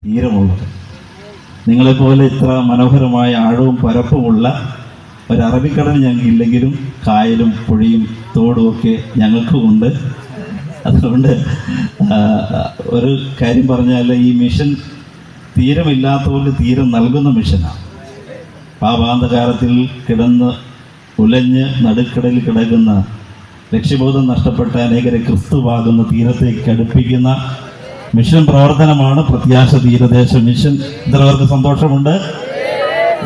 തീരമുള്ളത്. നിങ്ങളെപ്പോലെ ഇത്ര മനോഹരമായ ആഴവും പരപ്പുമുള്ള ഒരു അറബിക്കടൽ ഞങ്ങൾക്കില്ലെങ്കിലും കായലും പുഴയും തോടും ഒക്കെ ഞങ്ങൾക്കുമുണ്ട്. അതുകൊണ്ട് ഒരു കാര്യം പറഞ്ഞാൽ ഈ മിഷൻ തീരമില്ലാത്തവർക്ക് തീരം നൽകുന്ന മിഷനാണ്. പാപാന്തകാലത്തിൽ കിടന്ന് ഉലഞ്ഞ് നടുക്കടലിൽ കിടക്കുന്ന ലക്ഷ്യബോധം നഷ്ടപ്പെട്ട അനേകരെ ക്രിസ്തുവാകുന്ന തീരത്തേക്ക് അടുപ്പിക്കുന്ന മിഷൻ പ്രവർത്തനമാണ് പ്രത്യാശ തീരദേശ മിഷൻ. ഇത്രവർക്ക് സന്തോഷമുണ്ട്.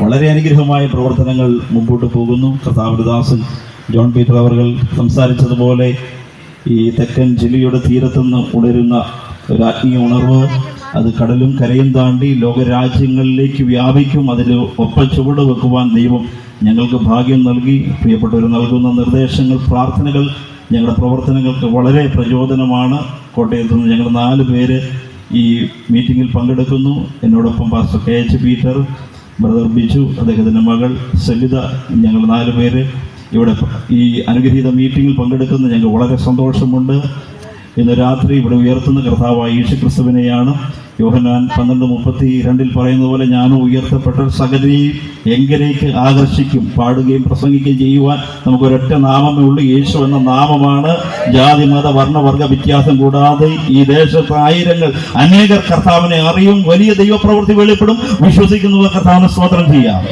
വളരെ അനുഗ്രഹമായ പ്രവർത്തനങ്ങൾ മുമ്പോട്ട് പോകുന്നു. കർത്താവദാസൻ ജോൺ പീറ്റർ അവർ സംസാരിച്ചതുപോലെ ഈ തെക്കൻ ജില്ലയുടെ തീരത്തുനിന്ന് ഉണരുന്ന ഒരു ആത്മീയ ഉണർവ് അത് കടലും കരയും താണ്ടി ലോകരാജ്യങ്ങളിലേക്ക് വ്യാപിക്കും. അതിൽ ഒപ്പം ചുവട് വെക്കുവാൻ ദൈവം ഞങ്ങൾക്ക് ഭാഗ്യം നൽകി. പ്രിയപ്പെട്ടവർ നൽകുന്ന നിർദ്ദേശങ്ങൾ, പ്രാർത്ഥനകൾ ഞങ്ങളുടെ പ്രവർത്തനങ്ങൾക്ക് വളരെ പ്രചോദനമാണ്. കോട്ടയത്ത് നിന്ന് ഞങ്ങൾ 4 പേര് ഈ മീറ്റിങ്ങിൽ പങ്കെടുക്കുന്നു. എന്നോടൊപ്പം pastor KH Peter, brother Biju, അദ്ദേഹത്തിൻ്റെ മകൾ സലിത, ഞങ്ങൾ 4 പേര് ഇവിടെ ഈ അനുഗ്രഹീത മീറ്റിങ്ങിൽ പങ്കെടുക്കുന്ന ഞങ്ങൾക്ക് വളരെ സന്തോഷമുണ്ട്. ഇന്ന് രാത്രി ഇവിടെ ഉയർത്തുന്ന കർത്താവായ യേശുക്രിസ്തുവിനെയാണ്. യോഹന്നാൻ 12:32 പറയുന്ന പോലെ ഞാനും ഉയർത്തപ്പെട്ട സകലരെയും എങ്കിലേക്ക് ആകർഷിക്കും. പാടുകയും പ്രസംഗിക്കുകയും ചെയ്യുവാൻ നമുക്കൊരൊറ്റ നാമമേ ഉള്ളൂ. യേശു എന്ന നാമമാണ്. ജാതി മത വർണ്ണവർഗ വ്യത്യാസം കൂടാതെ ഈ ദേശത്ത് ആയിരങ്ങൾ അനേകർ കർത്താവിനെ അറിയും. വലിയ ദൈവപ്രവൃത്തി വെളിപ്പെടും. വിശ്വസിക്കുന്നവർ കർത്താവിനെ സ്തോത്രം ചെയ്യാം.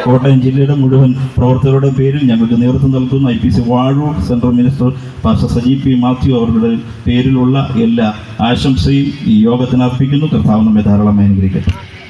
കോട്ടയം ജില്ലയുടെ മുഴുവൻ പ്രവർത്തകരുടെ പേരിൽ ഞങ്ങൾക്ക് നേതൃത്വം നൽകുന്ന IPC Vazhoor central minister pastor Saji P. Mathew അവരുടെ പേരിലുള്ള എല്ലാ ആശംസയും ഈ യോഗത്തിന് അർപ്പിക്കുന്നു. കർത്താവ് നമ്മെ ധാരാളമായി അനുഗ്രഹിക്കട്ടെ.